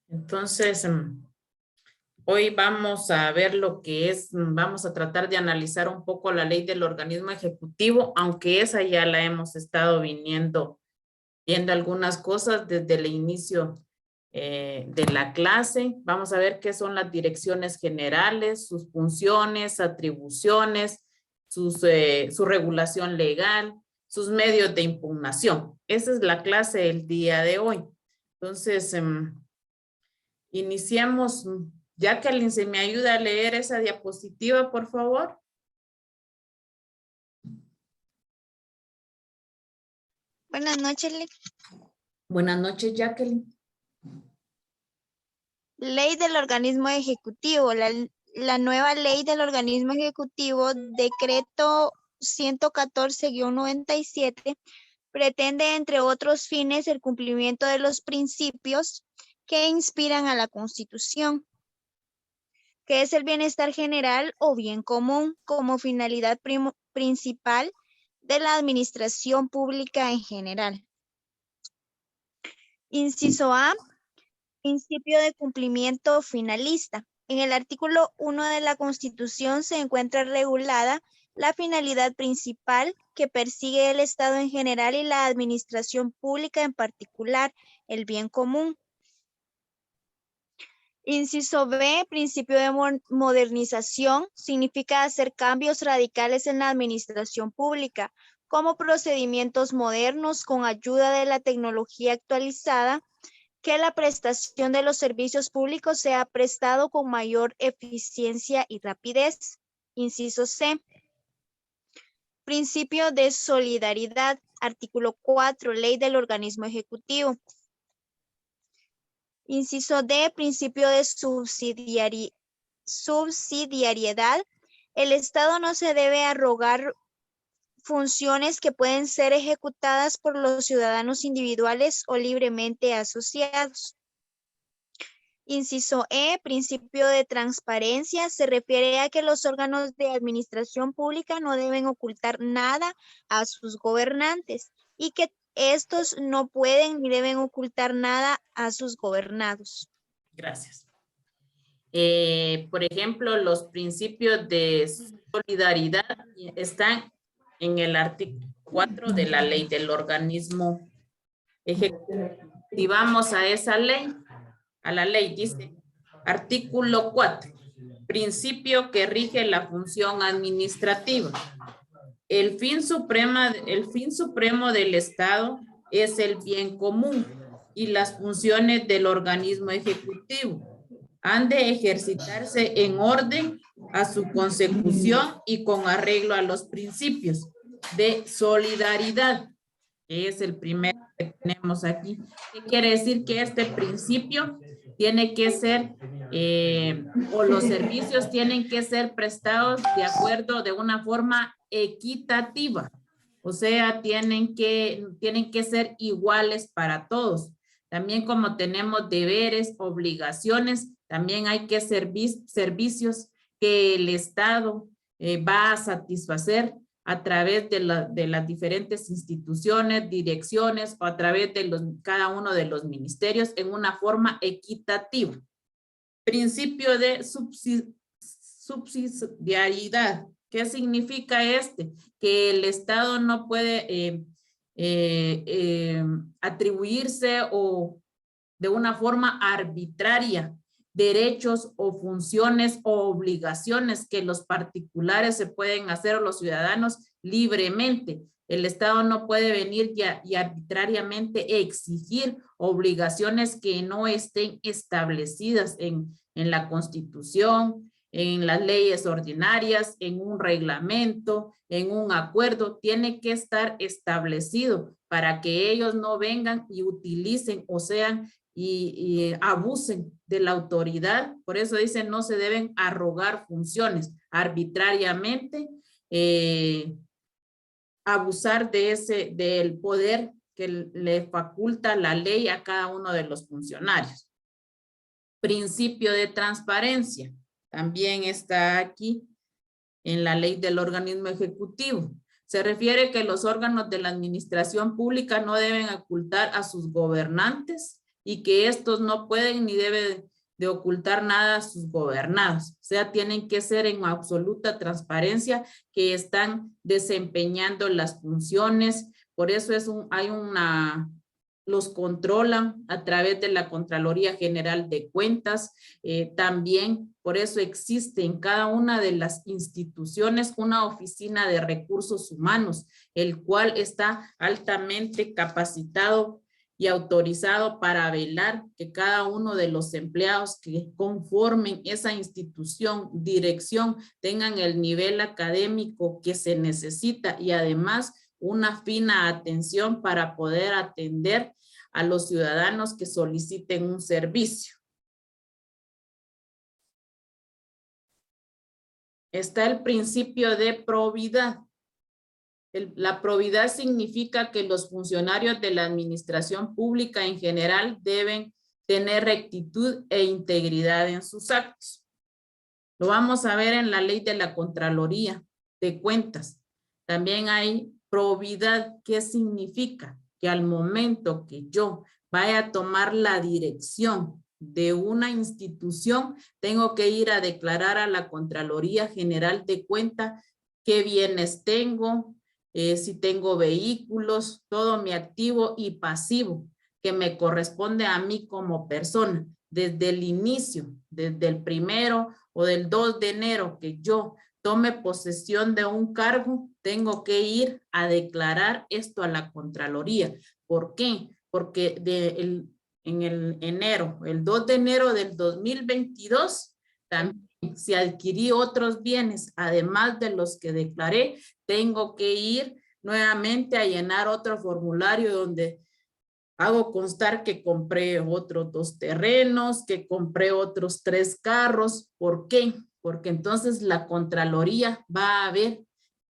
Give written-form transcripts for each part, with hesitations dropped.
Entonces, hoy vamos a ver lo que es, vamos a tratar de analizar un poco la ley del organismo ejecutivo, aunque esa ya la hemos estado viendo algunas cosas desde el inicio de la clase. Vamos a ver qué son las direcciones generales, sus funciones, atribuciones, su regulación legal, sus medios de impugnación. Esa es la clase del día de hoy. Entonces, iniciemos. Jacqueline, ¿se me ayuda a leer esa diapositiva, por favor? Buenas noches, Buenas noches, Jacqueline. Ley del organismo ejecutivo. La nueva ley del organismo ejecutivo, decreto 114-97, pretende, entre otros fines, el cumplimiento de los principios que inspiran a la Constitución, que es el bienestar general o bien común como finalidad principal de la administración pública en general. Inciso A, principio de cumplimiento finalista. En el artículo 1 de la Constitución se encuentra regulada la finalidad principal que persigue el Estado en general y la administración pública en particular, el bien común. Inciso B, principio de modernización, significa hacer cambios radicales en la administración pública, como procedimientos modernos con ayuda de la tecnología actualizada, que la prestación de los servicios públicos sea prestado con mayor eficiencia y rapidez. Inciso C. Principio de solidaridad, artículo 4, ley del organismo ejecutivo. Inciso D, principio de subsidiariedad. El Estado no se debe arrogar funciones que pueden ser ejecutadas por los ciudadanos individuales o libremente asociados. Inciso E, principio de transparencia, se refiere a que los órganos de administración pública no deben ocultar nada a sus gobernantes y que estos no pueden ni deben ocultar nada a sus gobernados. Gracias. Por ejemplo, los principios de solidaridad están en el artículo 4 de la ley del organismo ejecutivo. Si vamos a esa ley, a la ley dice, artículo 4, principio que rige la función administrativa. El fin supremo del Estado es el bien común y las funciones del organismo ejecutivo han de ejercitarse en orden a su consecución y con arreglo a los principios de solidaridad, que es el primero que tenemos aquí. ¿Qué quiere decir? Que este principio tiene que ser, o los servicios tienen que ser prestados de acuerdo de una forma equitativa. O sea, tienen que ser iguales para todos. También como tenemos deberes, obligaciones, también hay que servicios que el Estado va a satisfacer a través de las diferentes instituciones, direcciones o a través de cada uno de los ministerios en una forma equitativa. Principio de subsidiariedad. ¿Qué significa este? Que el Estado no puede atribuirse o de una forma arbitraria derechos o funciones o obligaciones que los particulares se pueden hacer o los ciudadanos libremente. El Estado no puede venir y arbitrariamente exigir obligaciones que no estén establecidas en la Constitución, en las leyes ordinarias, en un reglamento, en un acuerdo. Tiene que estar establecido para que ellos no vengan y utilicen o sean y abusen de la autoridad. Por eso dicen no se deben arrogar funciones arbitrariamente, abusar del poder que le faculta la ley a cada uno de los funcionarios. Principio de transparencia también está aquí en la ley del organismo ejecutivo. Se refiere que los órganos de la administración pública no deben ocultar a sus gobernantes y que estos no pueden ni deben de ocultar nada a sus gobernados. O sea, tienen que ser en absoluta transparencia que están desempeñando las funciones. Por eso los controlan a través de la Contraloría General de Cuentas. También por eso existe en cada una de las instituciones una oficina de recursos humanos, el cual está altamente capacitado y autorizado para velar que cada uno de los empleados que conformen esa institución, dirección, tengan el nivel académico que se necesita y además una fina atención para poder atender a los ciudadanos que soliciten un servicio. Está el principio de probidad. La probidad significa que los funcionarios de la administración pública en general deben tener rectitud e integridad en sus actos. Lo vamos a ver en la ley de la Contraloría de Cuentas. También hay probidad. ¿Qué significa? Que al momento que yo vaya a tomar la dirección de una institución, tengo que ir a declarar a la Contraloría General de Cuentas qué bienes tengo, si tengo vehículos, todo mi activo y pasivo que me corresponde a mí como persona. Desde el inicio, desde el 1 o del 2 de enero que yo tome posesión de un cargo, tengo que ir a declarar esto a la Contraloría. ¿Por qué? Porque en el 2 de enero del 2022, también si adquirí otros bienes, además de los que declaré, tengo que ir nuevamente a llenar otro formulario donde hago constar que compré otros 2 terrenos, que compré otros 3 carros. ¿Por qué? Porque entonces la Contraloría va a ver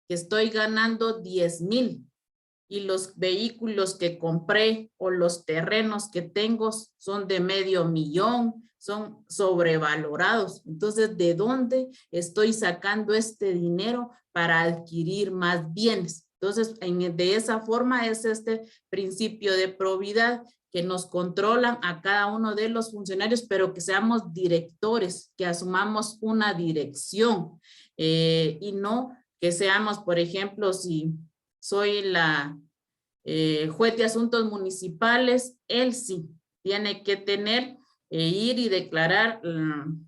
que estoy ganando 10,000 y los vehículos que compré o los terrenos que tengo son de $500,000, son sobrevalorados. Entonces, ¿de dónde estoy sacando este dinero para adquirir más bienes? Entonces, de esa forma es este principio de probidad que nos controlan a cada uno de los funcionarios, pero que seamos directores, que asumamos una dirección y no que seamos, por ejemplo, si soy la juez de asuntos municipales, él sí tiene que tener, ir y declarar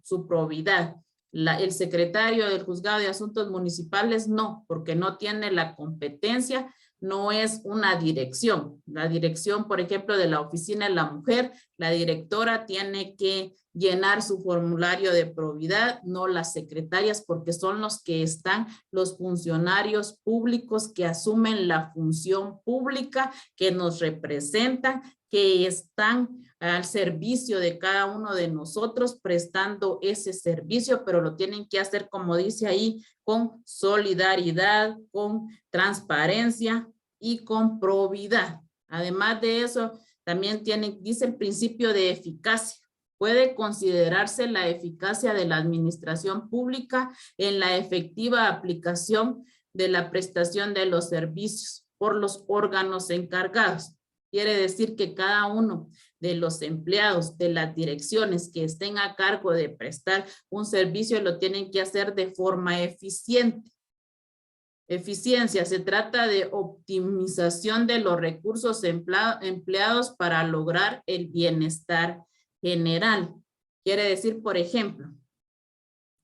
su probidad. El secretario del juzgado de asuntos municipales no, porque no tiene la competencia, no es una dirección. La dirección, por ejemplo, de la oficina de la mujer, la directora tiene que llenar su formulario de probidad, no las secretarias, porque son los que están los funcionarios públicos que asumen la función pública, que nos representan, que están al servicio de cada uno de nosotros prestando ese servicio, pero lo tienen que hacer, como dice ahí, con solidaridad, con transparencia y con probidad. Además de eso, también dice el principio de eficacia. Puede considerarse la eficacia de la administración pública en la efectiva aplicación de la prestación de los servicios por los órganos encargados. Quiere decir que cada uno de los empleados de las direcciones que estén a cargo de prestar un servicio lo tienen que hacer de forma eficiente. Eficiencia, se trata de optimización de los recursos empleados para lograr el bienestar general. Quiere decir, por ejemplo,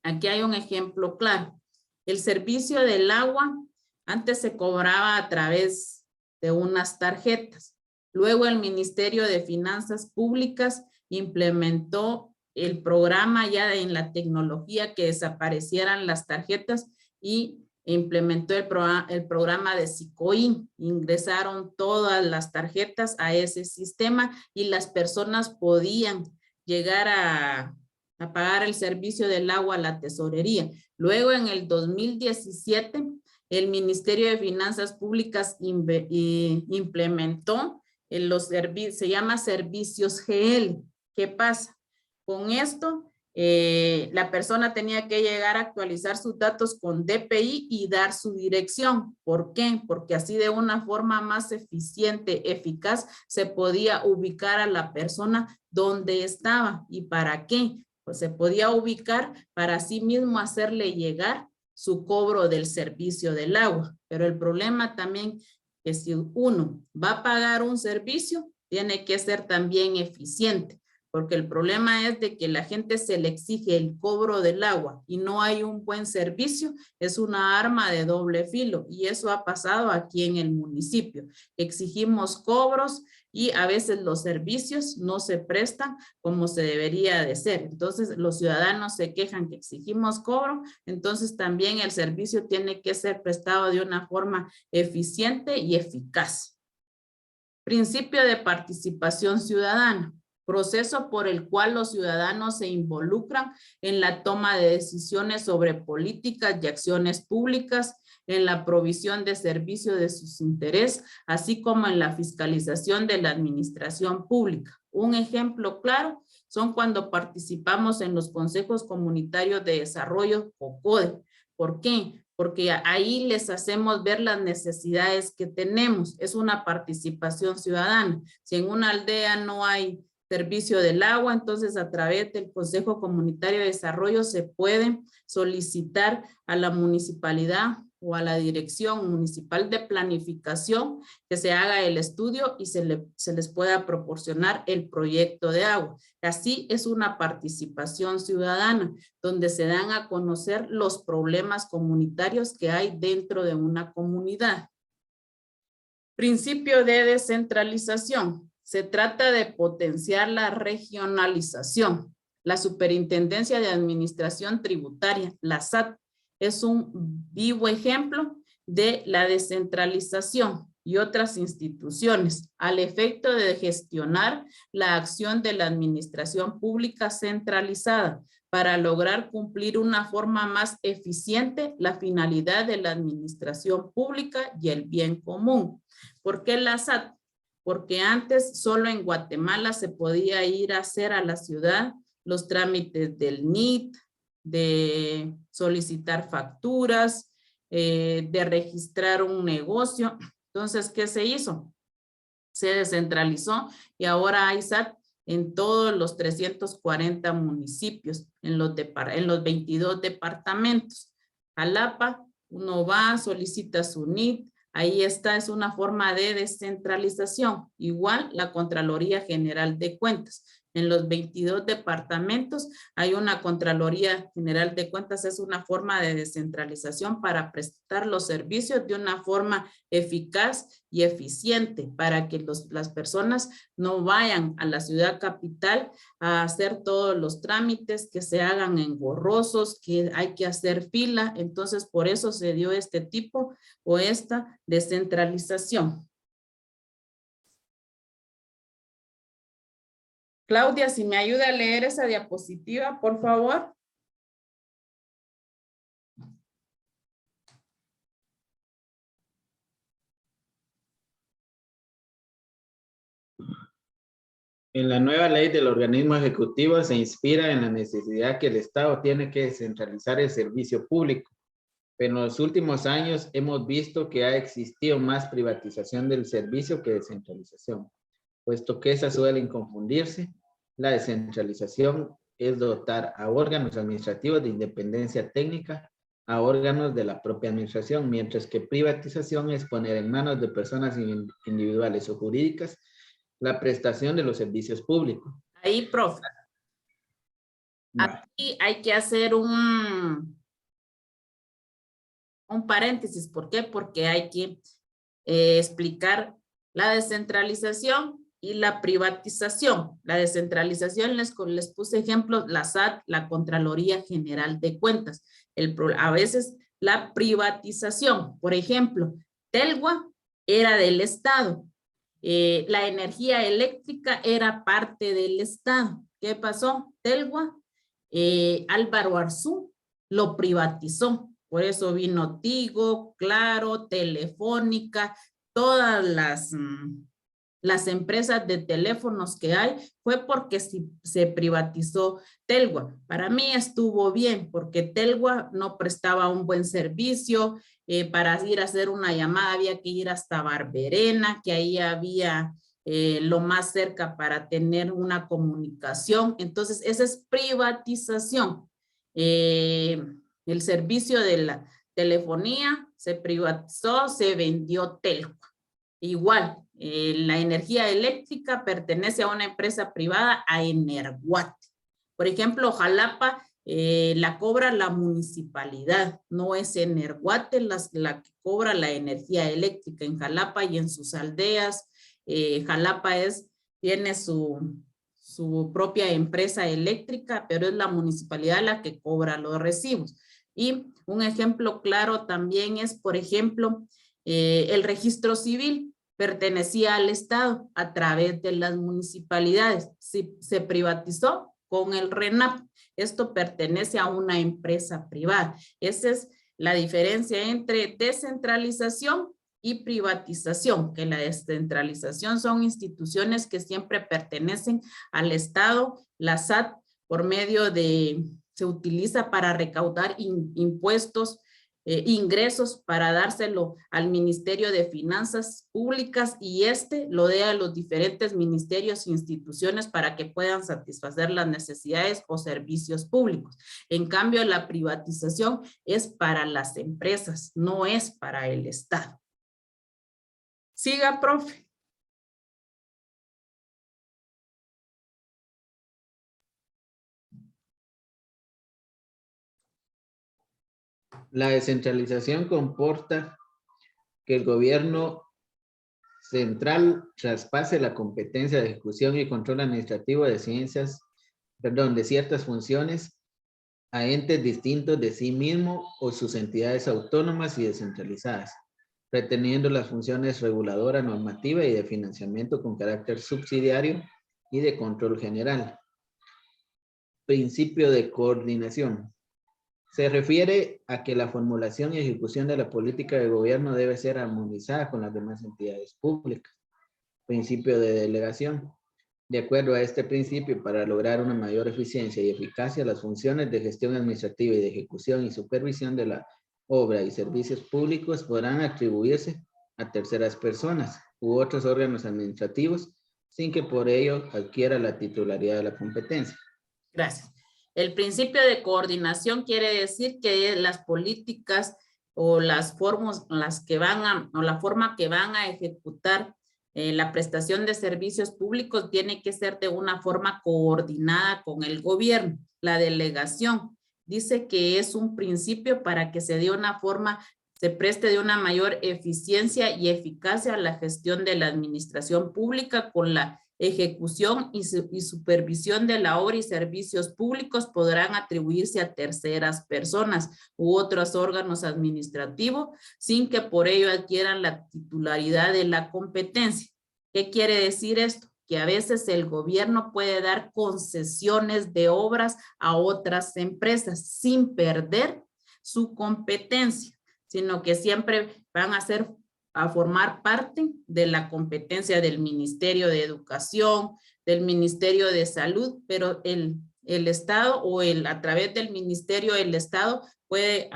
aquí hay un ejemplo claro. El servicio del agua antes se cobraba a través de unas tarjetas. Luego el Ministerio de Finanzas Públicas implementó el programa ya en la tecnología que desaparecieran las tarjetas y implementó el programa de SICOIN. Ingresaron todas las tarjetas a ese sistema y las personas podían llegar a pagar el servicio del agua a la tesorería. Luego en el 2017 el Ministerio de Finanzas Públicas implementó los servicios, se llama servicios GL. ¿Qué pasa? Con esto la persona tenía que llegar a actualizar sus datos con DPI y dar su dirección. ¿Por qué? Porque así de una forma más eficiente, eficaz, se podía ubicar a la persona donde estaba. ¿Y para qué? Pues se podía ubicar para sí mismo hacerle llegar su cobro del servicio del agua. Pero el problema también es que si uno va a pagar un servicio, tiene que ser también eficiente. Porque el problema es de que la gente se le exige el cobro del agua y no hay un buen servicio, es una arma de doble filo y eso ha pasado aquí en el municipio. Exigimos cobros y a veces los servicios no se prestan como se debería de ser. Entonces los ciudadanos se quejan que exigimos cobro, entonces también el servicio tiene que ser prestado de una forma eficiente y eficaz. Principio de participación ciudadana. Proceso por el cual los ciudadanos se involucran en la toma de decisiones sobre políticas y acciones públicas, en la provisión de servicios de sus intereses, así como en la fiscalización de la administración pública. Un ejemplo claro son cuando participamos en los consejos comunitarios de desarrollo COCODE. ¿Por qué? Porque ahí les hacemos ver las necesidades que tenemos. Es una participación ciudadana. Si en una aldea no hay servicio del agua, entonces a través del Consejo Comunitario de Desarrollo se puede solicitar a la municipalidad o a la Dirección Municipal de Planificación que se haga el estudio y se les pueda proporcionar el proyecto de agua. Así es una participación ciudadana, donde se dan a conocer los problemas comunitarios que hay dentro de una comunidad. Principio de descentralización. Se trata de potenciar la regionalización. La Superintendencia de Administración Tributaria, la SAT, es un vivo ejemplo de la descentralización y otras instituciones al efecto de gestionar la acción de la administración pública centralizada para lograr cumplir una forma más eficiente la finalidad de la administración pública y el bien común. ¿Por qué la SAT? Porque antes solo en Guatemala se podía ir a hacer a la ciudad los trámites del NIT, de solicitar facturas, de registrar un negocio. Entonces, ¿qué se hizo? Se descentralizó y ahora hay SAT en todos los 340 municipios, en los 22 departamentos. Jalapa, uno va, solicita su NIT, ahí está, es una forma de descentralización. Igual la Contraloría General de Cuentas. En los 22 departamentos hay una Contraloría General de Cuentas, es una forma de descentralización para prestar los servicios de una forma eficaz y eficiente para que las personas no vayan a la ciudad capital a hacer todos los trámites que se hagan engorrosos, que hay que hacer fila. Entonces, por eso se dio este tipo o esta descentralización. Claudia, si me ayuda a leer esa diapositiva, por favor. En la nueva ley del organismo ejecutivo se inspira en la necesidad que el Estado tiene que descentralizar el servicio público. Pero en los últimos años hemos visto que ha existido más privatización del servicio que descentralización, puesto que esas suelen confundirse. La descentralización es dotar a órganos administrativos de independencia técnica a órganos de la propia administración, mientras que privatización es poner en manos de personas individuales o jurídicas la prestación de los servicios públicos. Ahí, profe. Aquí hay que hacer un paréntesis. ¿Por qué? Porque hay que explicar la descentralización y la privatización. La descentralización, les puse ejemplos, la SAT, la Contraloría General de Cuentas. A veces la privatización, por ejemplo, Telgua era del Estado. La energía eléctrica era parte del Estado. ¿Qué pasó? Telgua, Álvaro Arzú lo privatizó. Por eso vino Tigo, Claro, Telefónica, todas las empresas de teléfonos que hay fue porque se privatizó Telgua. Para mí estuvo bien porque Telgua no prestaba un buen servicio. Para ir a hacer una llamada había que ir hasta Barberena, que ahí había lo más cerca para tener una comunicación. Entonces, esa es privatización. El servicio de la telefonía se privatizó, se vendió Telgua. Igual, la energía eléctrica pertenece a una empresa privada, a Energuate. Por ejemplo, Jalapa la cobra la municipalidad, no es Energuate la que cobra la energía eléctrica en Jalapa y en sus aldeas. Jalapa tiene su propia empresa eléctrica, pero es la municipalidad la que cobra los recibos. Y un ejemplo claro también es, por ejemplo, el registro civil pertenecía al Estado a través de las municipalidades. Se privatizó con el RENAP. Esto pertenece a una empresa privada. Esa es la diferencia entre descentralización y privatización, que la descentralización son instituciones que siempre pertenecen al Estado. La SAT, por medio se utiliza para recaudar impuestos, ingresos para dárselo al Ministerio de Finanzas Públicas y lo dé a los diferentes ministerios e instituciones para que puedan satisfacer las necesidades o servicios públicos. En cambio, la privatización es para las empresas, no es para el Estado. Siga, profe. La descentralización comporta que el gobierno central traspase la competencia de ejecución y control administrativo de ciertas funciones a entes distintos de sí mismo o sus entidades autónomas y descentralizadas, reteniendo las funciones reguladora, normativa y de financiamiento con carácter subsidiario y de control general. Principio de coordinación. Se refiere a que la formulación y ejecución de la política de gobierno debe ser armonizada con las demás entidades públicas. Principio de delegación. De acuerdo a este principio, para lograr una mayor eficiencia y eficacia, las funciones de gestión administrativa y de ejecución y supervisión de la obra y servicios públicos podrán atribuirse a terceras personas u otros órganos administrativos sin que por ello adquiera la titularidad de la competencia. Gracias. El principio de coordinación quiere decir que las políticas o las formas, la forma que van a ejecutar la prestación de servicios públicos tiene que ser de una forma coordinada con el gobierno. La delegación dice que es un principio para que se preste de una mayor eficiencia y eficacia a la gestión de la administración pública con la ejecución y supervisión de la obra y servicios públicos podrán atribuirse a terceras personas u otros órganos administrativos sin que por ello adquieran la titularidad de la competencia. ¿Qué quiere decir esto? Que a veces el gobierno puede dar concesiones de obras a otras empresas sin perder su competencia, sino que siempre van a formar parte de la competencia del Ministerio de Educación, del Ministerio de Salud, pero el Estado a través del Ministerio el Estado puede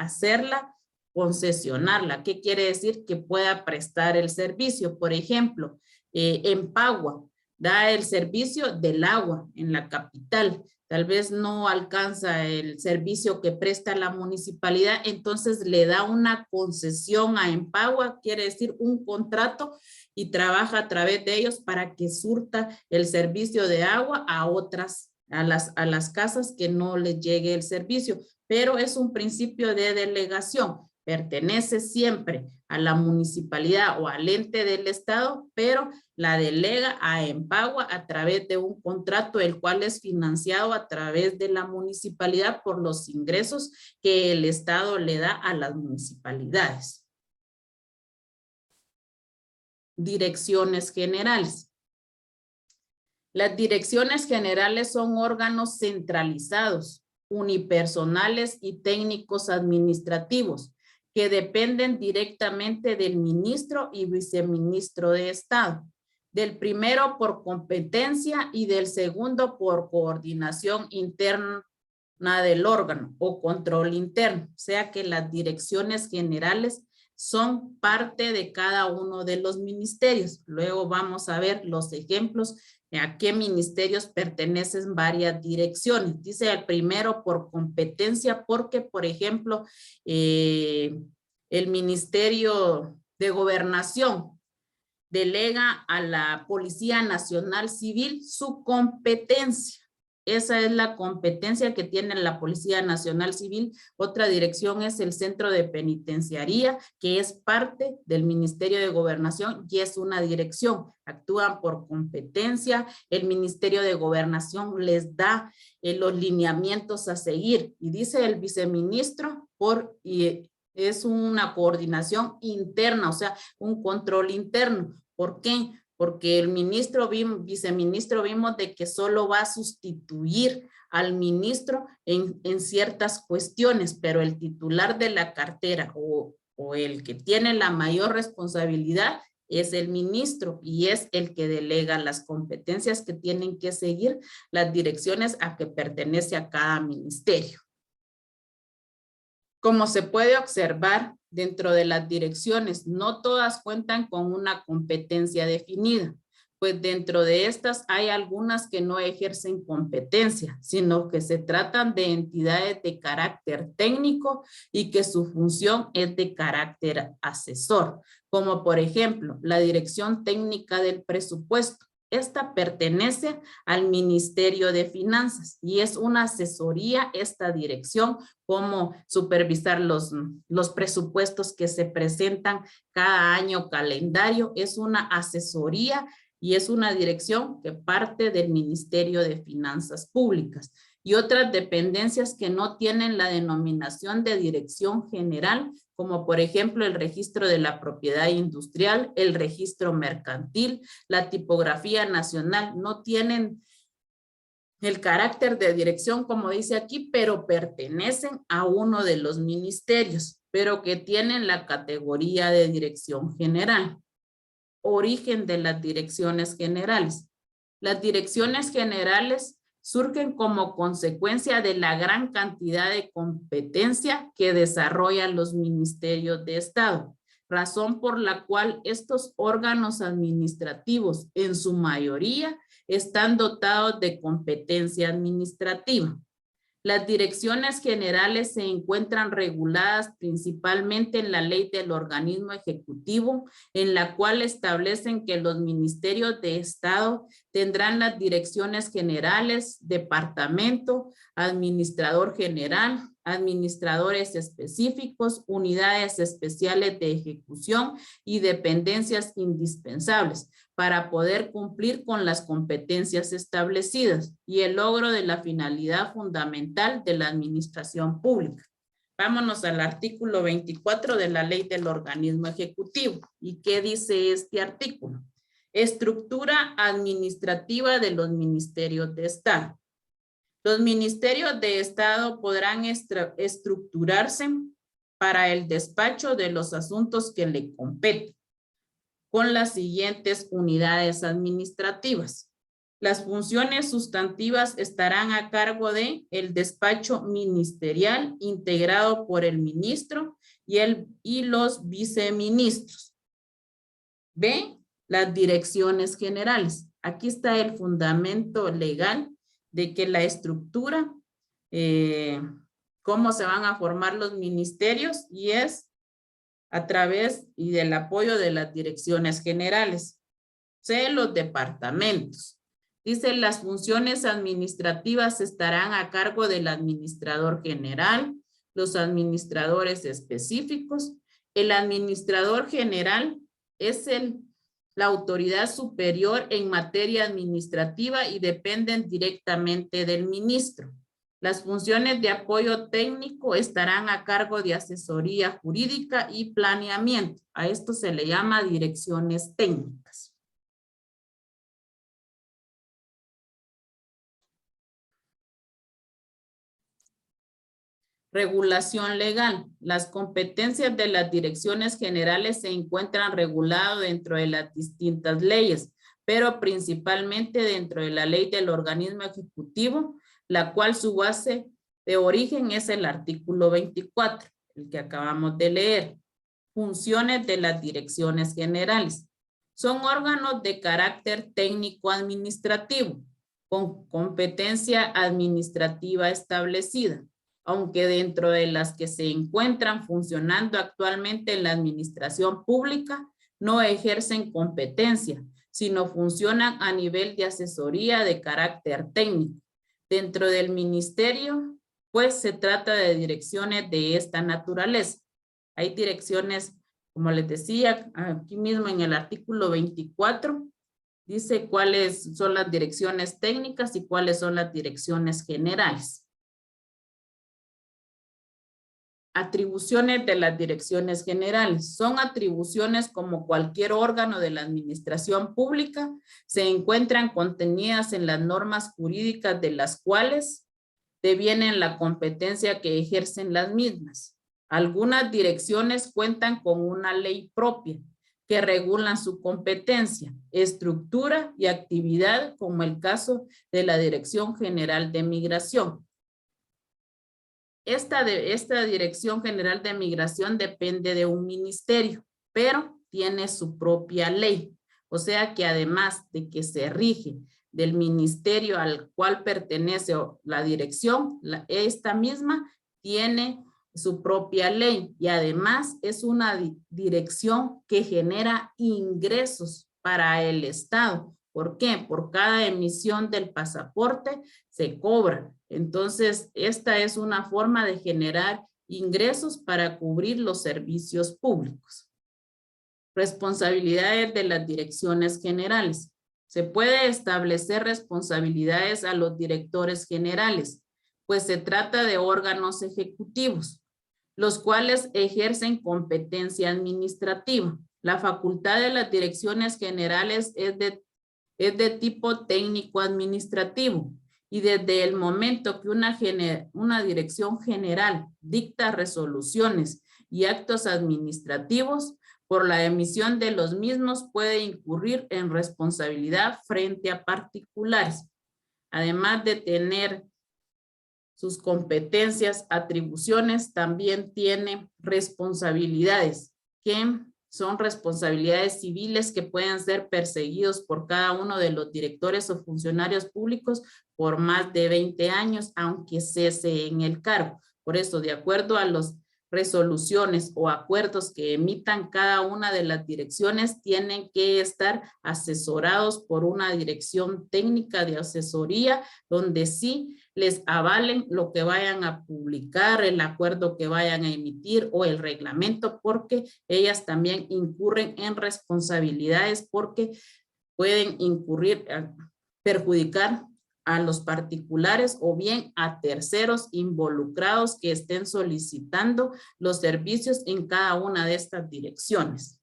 concesionarla. ¿Qué quiere decir? Que pueda prestar el servicio. Por ejemplo, Empagua da el servicio del agua en la capital. Tal vez no alcanza el servicio que presta la municipalidad, entonces le da una concesión a Empagua, quiere decir un contrato, y trabaja a través de ellos para que surta el servicio de agua a las casas que no les llegue el servicio. Pero es un principio de delegación. Pertenece siempre a la municipalidad o al ente del Estado, pero la delega a Empagua a través de un contrato, el cual es financiado a través de la municipalidad por los ingresos que el Estado le da a las municipalidades. Direcciones generales. Las direcciones generales son órganos centralizados, unipersonales y técnicos administrativos que dependen directamente del ministro y viceministro de Estado. Del primero por competencia y del segundo por coordinación interna del órgano o control interno. O sea que las direcciones generales son parte de cada uno de los ministerios. Luego vamos a ver los ejemplos a qué ministerios pertenecen varias direcciones. Dice el primero por competencia porque, por ejemplo, el Ministerio de Gobernación delega a la Policía Nacional Civil su competencia. Esa es la competencia que tiene la Policía Nacional Civil. Otra dirección es el Centro de Penitenciaría, que es parte del Ministerio de Gobernación y es una dirección. Actúan por competencia. El Ministerio de Gobernación les da los lineamientos a seguir. Y dice el viceministro es una coordinación interna, o sea, un control interno. ¿Por qué? Porque el viceministro vimos de que solo va a sustituir al ministro en ciertas cuestiones, pero el titular de la cartera o el que tiene la mayor responsabilidad es el ministro y es el que delega las competencias que tienen que seguir las direcciones a que pertenece a cada ministerio. Como se puede observar, dentro de las direcciones, no todas cuentan con una competencia definida, pues dentro de estas hay algunas que no ejercen competencia, sino que se tratan de entidades de carácter técnico y que su función es de carácter asesor, como por ejemplo, la Dirección Técnica del Presupuesto. Esta pertenece al Ministerio de Finanzas y es una asesoría esta dirección, como supervisar los presupuestos que se presentan cada año calendario. Es una asesoría y es una dirección que parte del Ministerio de Finanzas Públicas. Y otras dependencias que no tienen la denominación de dirección general, como por ejemplo el registro de la propiedad industrial, el registro mercantil, la tipografía nacional, no tienen el carácter de dirección como dice aquí, pero pertenecen a uno de los ministerios, pero que tienen la categoría de dirección general. Origen de las direcciones generales. Las direcciones generales surgen como consecuencia de la gran cantidad de competencia que desarrollan los ministerios de Estado, razón por la cual estos órganos administrativos en su mayoría están dotados de competencia administrativa. Las direcciones generales se encuentran reguladas principalmente en la ley del organismo ejecutivo, en la cual establecen que los ministerios de Estado tendrán las direcciones generales, departamento, administrador general, administradores específicos, unidades especiales de ejecución y dependencias indispensables para poder cumplir con las competencias establecidas y el logro de la finalidad fundamental de la administración pública. Vámonos al artículo 24 de la ley del organismo ejecutivo. ¿Y qué dice este artículo? Estructura administrativa de los ministerios de Estado. Los ministerios de Estado podrán estructurarse para el despacho de los asuntos que le competen con las siguientes unidades administrativas. Las funciones sustantivas estarán a cargo de el despacho ministerial integrado por el ministro y los viceministros. B, las direcciones generales. Aquí está el fundamento legal de que la estructura, cómo se van a formar los ministerios y es a través y del apoyo de las direcciones generales. C, los departamentos. Dice, las funciones administrativas estarán a cargo del administrador general, los administradores específicos. El administrador general es la autoridad superior en materia administrativa y dependen directamente del ministro. Las funciones de apoyo técnico estarán a cargo de asesoría jurídica y planeamiento. A esto se le llama direcciones técnicas. Regulación legal. Las competencias de las direcciones generales se encuentran reguladas dentro de las distintas leyes, pero principalmente dentro de la ley del organismo ejecutivo, la cual su base de origen es el artículo 24, el que acabamos de leer. Funciones de las direcciones generales. Son órganos de carácter técnico-administrativo, con competencia administrativa establecida, aunque dentro de las que se encuentran funcionando actualmente en la administración pública, no ejercen competencia, sino funcionan a nivel de asesoría de carácter técnico. Dentro del ministerio, pues se trata de direcciones de esta naturaleza. Hay direcciones, como les decía, aquí mismo en el artículo 24, dice cuáles son las direcciones técnicas y cuáles son las direcciones generales. Atribuciones de las direcciones generales. Son atribuciones como cualquier órgano de la administración pública, se encuentran contenidas en las normas jurídicas de las cuales devienen la competencia que ejercen las mismas. Algunas direcciones cuentan con una ley propia que regulan su competencia, estructura y actividad, como el caso de la Dirección General de Migración. Esta Dirección General de Migración depende de un ministerio, pero tiene su propia ley. O sea que además de que se rige del ministerio al cual pertenece la dirección, esta misma tiene su propia ley y además es una dirección que genera ingresos para el Estado. ¿Por qué? Por cada emisión del pasaporte se cobra. Entonces, esta es una forma de generar ingresos para cubrir los servicios públicos. Responsabilidades de las direcciones generales. Se puede establecer responsabilidades a los directores generales, pues se trata de órganos ejecutivos, los cuales ejercen competencia administrativa. La facultad de las direcciones generales es de tipo técnico-administrativo y desde el momento que una dirección general dicta resoluciones y actos administrativos, por la emisión de los mismos puede incurrir en responsabilidad frente a particulares. Además de tener sus competencias, atribuciones, también tiene responsabilidades, que son responsabilidades civiles que pueden ser perseguidos por cada uno de los directores o funcionarios públicos por más de 20 años, aunque cese en el cargo. Por eso, de acuerdo a las resoluciones o acuerdos que emitan cada una de las direcciones, tienen que estar asesorados por una dirección técnica de asesoría, donde sí les avalen lo que vayan a publicar, el acuerdo que vayan a emitir o el reglamento, porque ellas también incurren en responsabilidades porque pueden perjudicar a los particulares o bien a terceros involucrados que estén solicitando los servicios en cada una de estas direcciones.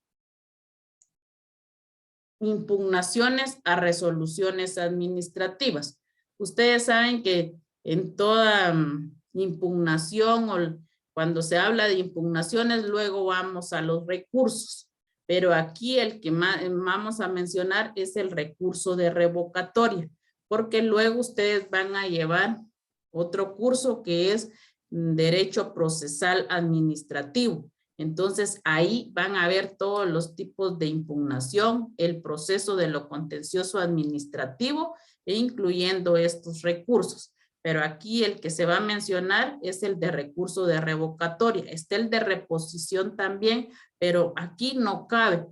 Impugnaciones a resoluciones administrativas. Ustedes saben que en toda impugnación o cuando se habla de impugnaciones, luego vamos a los recursos. Pero aquí el que más vamos a mencionar es el recurso de revocatoria, porque luego ustedes van a llevar otro curso que es Derecho Procesal Administrativo. Entonces, ahí van a ver todos los tipos de impugnación, el proceso de lo contencioso administrativo, e incluyendo estos recursos. Pero aquí el que se va a mencionar es el de recurso de revocatoria. Está el de reposición también, pero aquí no cabe.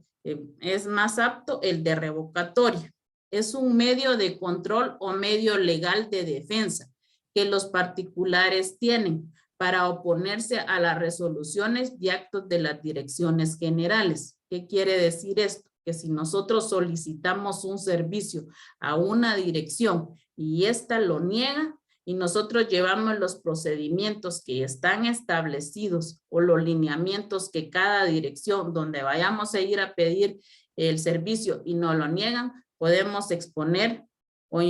Es más apto el de revocatoria. Es un medio de control o medio legal de defensa que los particulares tienen para oponerse a las resoluciones y actos de las direcciones generales. ¿Qué quiere decir esto? Que si nosotros solicitamos un servicio a una dirección y ésta lo niega y nosotros llevamos los procedimientos que están establecidos o los lineamientos que cada dirección donde vayamos a ir a pedir el servicio y no lo niegan, podemos exponer o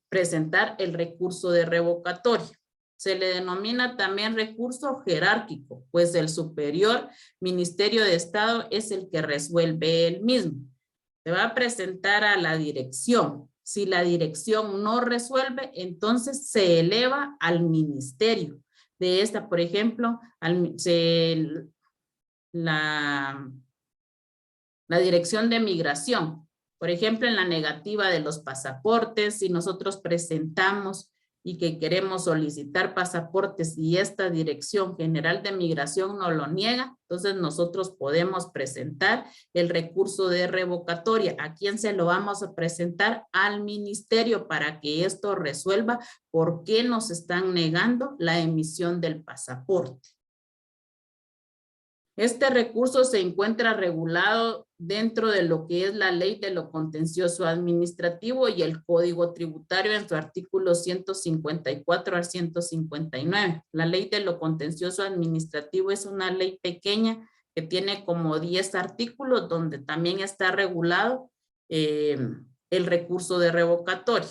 presentar el recurso de revocatoria. Se le denomina también recurso jerárquico, pues el superior Ministerio de Estado es el que resuelve el mismo. Se va a presentar a la dirección. Si la dirección no resuelve, entonces se eleva al ministerio. De esta, por ejemplo, la dirección de migración. Por ejemplo, en la negativa de los pasaportes, si nosotros presentamos y que queremos solicitar pasaportes y esta Dirección General de Migración nos lo niega, entonces nosotros podemos presentar el recurso de revocatoria. ¿A quién se lo vamos a presentar? Al ministerio, para que esto resuelva por qué nos están negando la emisión del pasaporte. Este recurso se encuentra regulado dentro de lo que es la Ley de lo Contencioso Administrativo y el Código Tributario en su artículo 154 al 159. La Ley de lo Contencioso Administrativo es una ley pequeña que tiene como 10 artículos, donde también está regulado el recurso de revocatoria.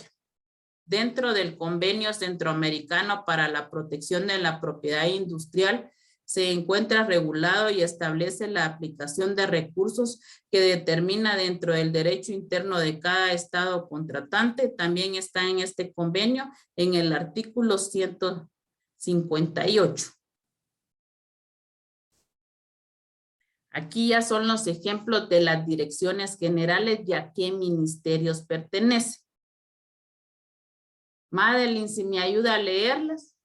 Dentro del Convenio Centroamericano para la Protección de la Propiedad Industrial, se encuentra regulado y establece la aplicación de recursos que determina dentro del derecho interno de cada estado contratante. También está en este convenio en el artículo 158. Aquí ya son los ejemplos de las direcciones generales y a qué ministerios pertenecen. Madeline, si me ayuda a leerlas.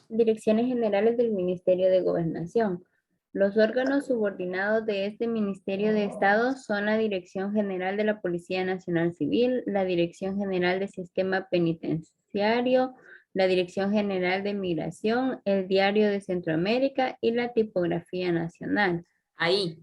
Direcciones generales del Ministerio de Gobernación. Los órganos subordinados de este Ministerio de Estado son la Dirección General de la Policía Nacional Civil, la Dirección General del Sistema Penitenciario, la Dirección General de Migración, el Diario de Centroamérica y la Tipografía Nacional. Ahí,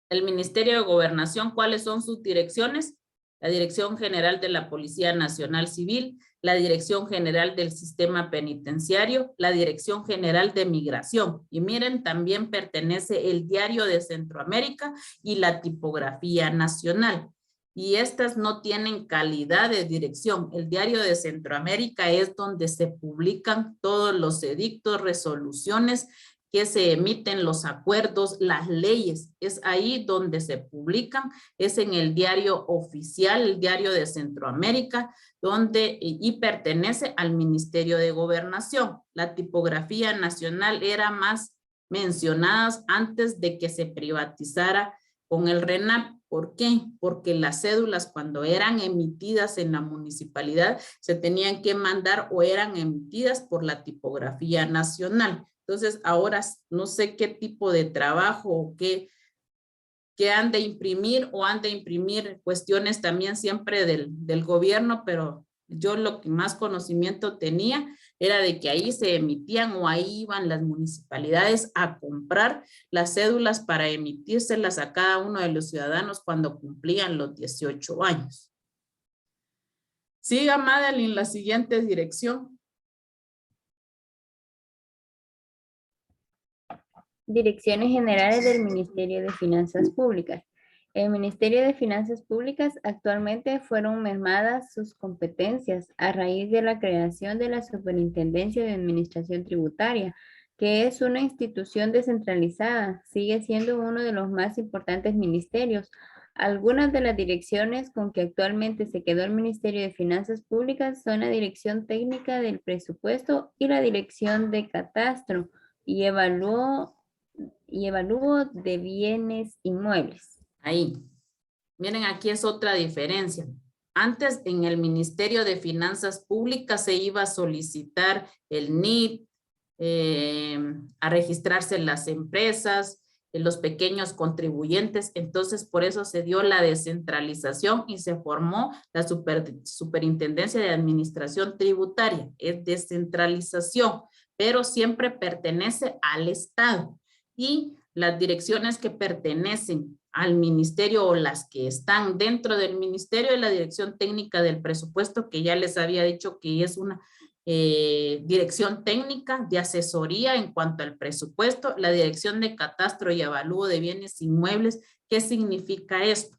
el Ministerio de Gobernación, ¿cuáles son sus direcciones? La Dirección General de la Policía Nacional Civil, la Dirección General del Sistema Penitenciario, la Dirección General de Migración. Y miren, también pertenece el Diario de Centroamérica y la Tipografía Nacional. Y estas no tienen calidad de dirección. El Diario de Centroamérica es donde se publican todos los edictos, resoluciones que se emiten, los acuerdos, las leyes. Es ahí donde se publican, es en el diario oficial, el Diario de Centroamérica, donde y pertenece al Ministerio de Gobernación. La Tipografía Nacional era más mencionada antes de que se privatizara con el RENAP. ¿Por qué? Porque las cédulas, cuando eran emitidas en la municipalidad, se tenían que mandar o eran emitidas por la Tipografía Nacional. Entonces, ahora no sé qué tipo de trabajo o qué han de imprimir, o han de imprimir cuestiones también siempre del gobierno, pero yo lo que más conocimiento tenía era de que ahí se emitían o ahí iban las municipalidades a comprar las cédulas para emitírselas a cada uno de los ciudadanos cuando cumplían los 18 años. Siga, Madeline, la siguiente dirección. Direcciones Generales del Ministerio de Finanzas Públicas. El Ministerio de Finanzas Públicas actualmente fueron mermadas sus competencias a raíz de la creación de la Superintendencia de Administración Tributaria, que es una institución descentralizada. Sigue siendo uno de los más importantes ministerios. Algunas de las direcciones con que actualmente se quedó el Ministerio de Finanzas Públicas son la Dirección Técnica del Presupuesto y la Dirección de Catastro y Evalúo de Bienes Inmuebles. Ahí. Miren, aquí es otra diferencia. Antes en el Ministerio de Finanzas Públicas se iba a solicitar el NIT, a registrarse en las empresas, en los pequeños contribuyentes. Entonces, por eso se dio la descentralización y se formó la Superintendencia de Administración Tributaria. Es descentralización, pero siempre pertenece al Estado. Y las direcciones que pertenecen al ministerio o las que están dentro del ministerio de la Dirección Técnica del Presupuesto, que ya les había dicho que es una dirección técnica de asesoría en cuanto al presupuesto, la Dirección de Catastro y Avalúo de Bienes Inmuebles. ¿Qué significa esto?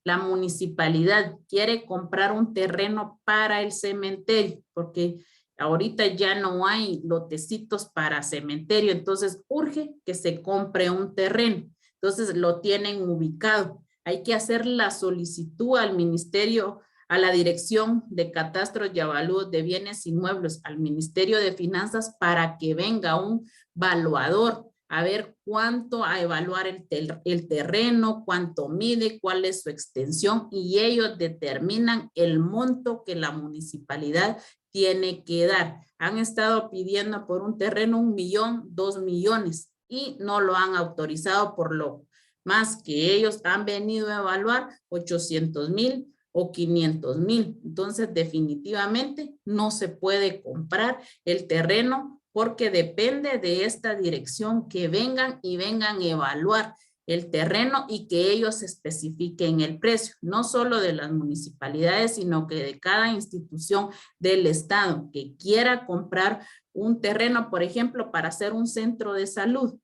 La municipalidad quiere comprar un terreno para el cementerio, porque Ahorita ya no hay lotecitos para cementerio, entonces urge que se compre un terreno. Entonces lo tienen ubicado. Hay que hacer la solicitud al ministerio, a la Dirección de Catastros y Avalúos de Bienes Inmuebles, al Ministerio de Finanzas, para que venga un evaluador a ver cuánto, a evaluar el terreno, cuánto mide, cuál es su extensión, y ellos determinan el monto que la municipalidad tiene que dar. Han estado pidiendo por un terreno 1 millón, 2 millones y no lo han autorizado, por lo más que ellos han venido a evaluar 800,000 o 500,000. Entonces definitivamente no se puede comprar el terreno porque depende de esta dirección que vengan y vengan a evaluar el terreno y que ellos especifiquen el precio, no solo de las municipalidades, sino que de cada institución del Estado que quiera comprar un terreno, por ejemplo, para hacer un centro de salud.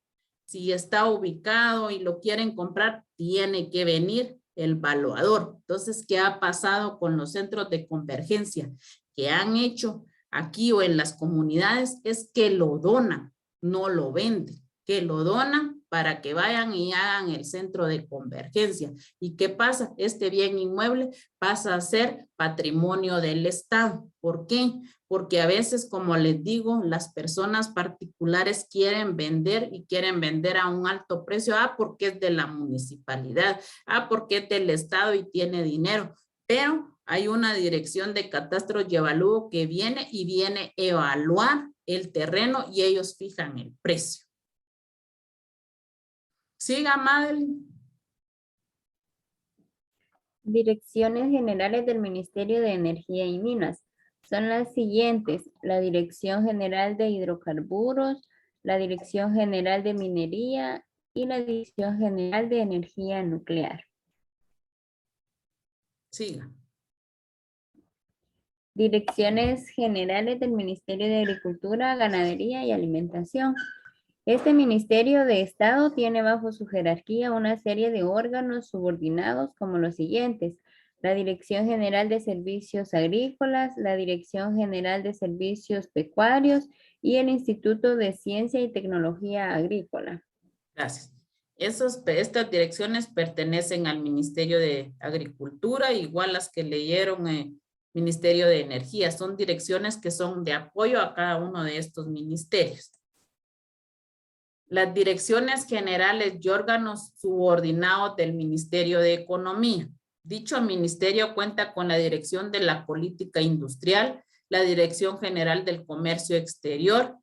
Si está ubicado y lo quieren comprar, tiene que venir el evaluador. Entonces, ¿qué ha pasado con los centros de convergencia que han hecho aquí o en las comunidades? Es que lo donan, no lo venden, que lo donan para que vayan y hagan el centro de convergencia. ¿Y qué pasa? Este bien inmueble pasa a ser patrimonio del Estado. ¿Por qué? Porque a veces, como les digo, las personas particulares quieren vender y quieren vender a un alto precio. Porque es de la municipalidad. Porque es del Estado y tiene dinero. Pero hay una dirección de catastro y avalúo que viene a evaluar el terreno y ellos fijan el precio. Siga, Madeline. Direcciones generales del Ministerio de Energía y Minas son las siguientes: la Dirección General de Hidrocarburos, la Dirección General de Minería y la Dirección General de Energía Nuclear. Siga. Direcciones generales del Ministerio de Agricultura, Ganadería y Alimentación. Este Ministerio de Estado tiene bajo su jerarquía una serie de órganos subordinados como los siguientes: la Dirección General de Servicios Agrícolas, la Dirección General de Servicios Pecuarios y el Instituto de Ciencia y Tecnología Agrícola. Gracias. Estas direcciones pertenecen al Ministerio de Agricultura, igual las que leyeron Ministerio de Energía. Son direcciones que son de apoyo a cada uno de estos ministerios. Las direcciones generales y órganos subordinados del Ministerio de Economía. Dicho ministerio cuenta con la Dirección de la Política Industrial, la Dirección General del Comercio Exterior,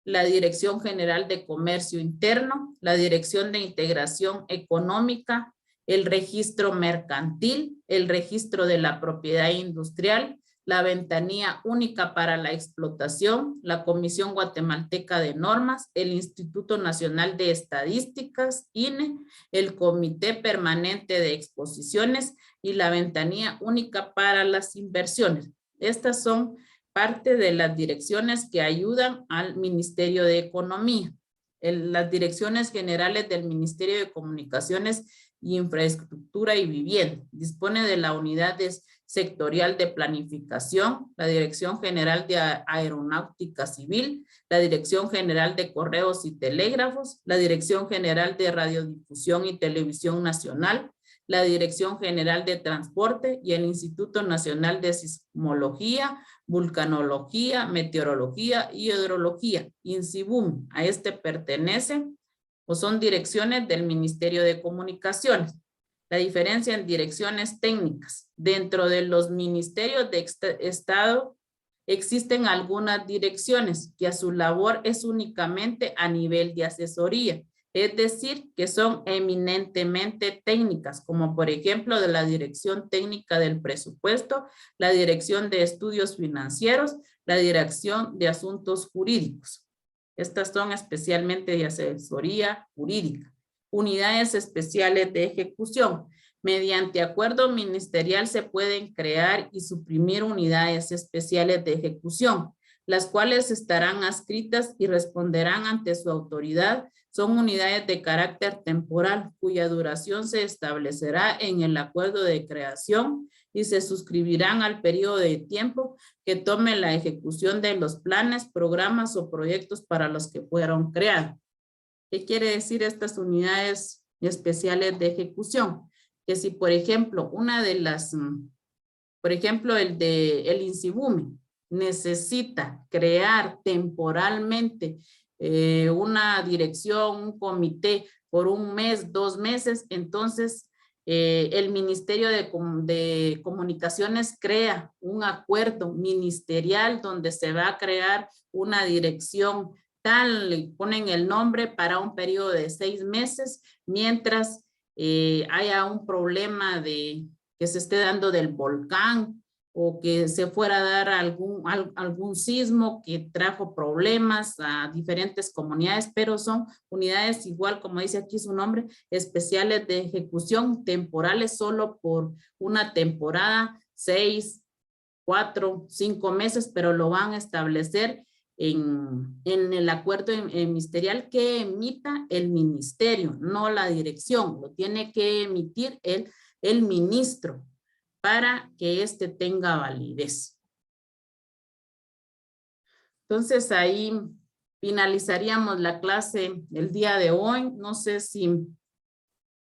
la Dirección General de Comercio Interno, la Dirección de Integración Económica, el Registro Mercantil, el Registro de la Propiedad Industrial, la Ventanilla Única para la Explotación, la Comisión Guatemalteca de Normas, el Instituto Nacional de Estadísticas, INE, el Comité Permanente de Exposiciones y la Ventanilla Única para las Inversiones. Estas son parte de las direcciones que ayudan al Ministerio de Economía. Las direcciones generales del Ministerio de Comunicaciones y Infraestructura y Vivienda. Dispone de la unidad sectorial de planificación, la Dirección General de Aeronáutica Civil, la Dirección General de Correos y Telégrafos, la Dirección General de Radiodifusión y Televisión Nacional, la Dirección General de Transporte y el Instituto Nacional de Sismología, Vulcanología, Meteorología y Hidrología, INSIBUM. A este pertenecen o son direcciones del Ministerio de Comunicaciones. La diferencia en direcciones técnicas. Dentro de los ministerios de Estado existen algunas direcciones que a su labor es únicamente a nivel de asesoría. Es decir, que son eminentemente técnicas, como por ejemplo de la Dirección Técnica del Presupuesto, la Dirección de Estudios Financieros, la Dirección de Asuntos Jurídicos. Estas son especialmente de asesoría jurídica. Unidades especiales de ejecución. Mediante acuerdo ministerial se pueden crear y suprimir unidades especiales de ejecución. las cuales estarán adscritas y responderán ante su autoridad. Son unidades de carácter temporal, cuya duración se establecerá en el acuerdo de creación y se suscribirán al periodo de tiempo que tome la ejecución de los planes, programas o proyectos para los que fueron creados. ¿Qué quiere decir estas unidades especiales de ejecución? Que si, por ejemplo, una de las, por ejemplo, el INSIBUME necesita crear temporalmente una dirección, un comité por un mes, 2 meses, entonces el Ministerio de Comunicaciones crea un acuerdo ministerial donde se va a crear una dirección tal, le ponen el nombre para un periodo de 6 meses, mientras haya un problema que se esté dando del volcán o que se fuera a dar algún sismo que trajo problemas a diferentes comunidades, pero son unidades igual, como dice aquí su nombre, especiales de ejecución, temporales solo por una temporada, 6, 4, 5 meses, pero lo van a establecer en el acuerdo ministerial que emita el ministerio, no la dirección, lo tiene que emitir el ministro para que éste tenga validez. Entonces ahí finalizaríamos la clase el día de hoy. No sé si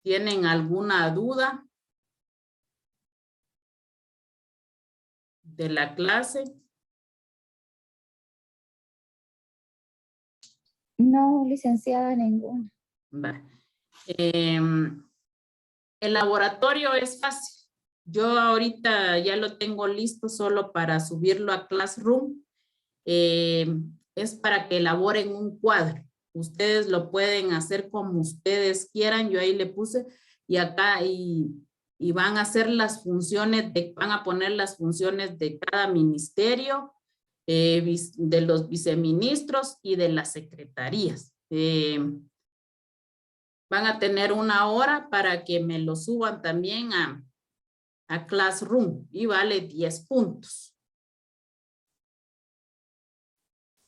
tienen alguna duda de la clase. No, licenciada, ninguna. Va. El laboratorio es fácil. Yo ahorita ya lo tengo listo solo para subirlo a Classroom. Es para que elaboren un cuadro. Ustedes lo pueden hacer como ustedes quieran. Yo ahí le puse y acá y van a hacer las funciones, van a poner las funciones de cada ministerio, de los viceministros y de las secretarías. Van a tener 1 hora para que me lo suban también a Classroom y vale 10 puntos.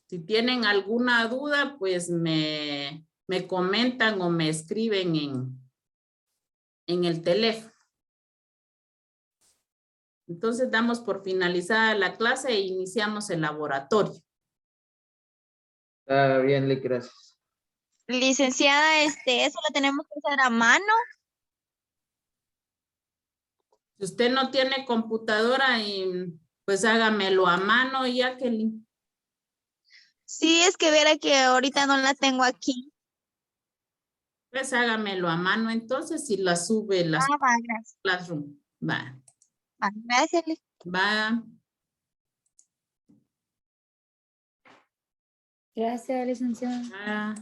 Si tienen alguna duda, pues me comentan o me escriben en el teléfono. Entonces damos por finalizada la clase e iniciamos el laboratorio. Está bien, Lick, gracias. Licenciada, eso lo tenemos que hacer a mano. Si usted no tiene computadora, pues hágamelo a mano, Jacqueline. Sí, es que viera que ahorita no la tengo aquí. Pues hágamelo a mano entonces y la sube las Ah, va, gracias. Classroom. Va. Va, gracias, Liz. Va. Gracias, licenciada. Va.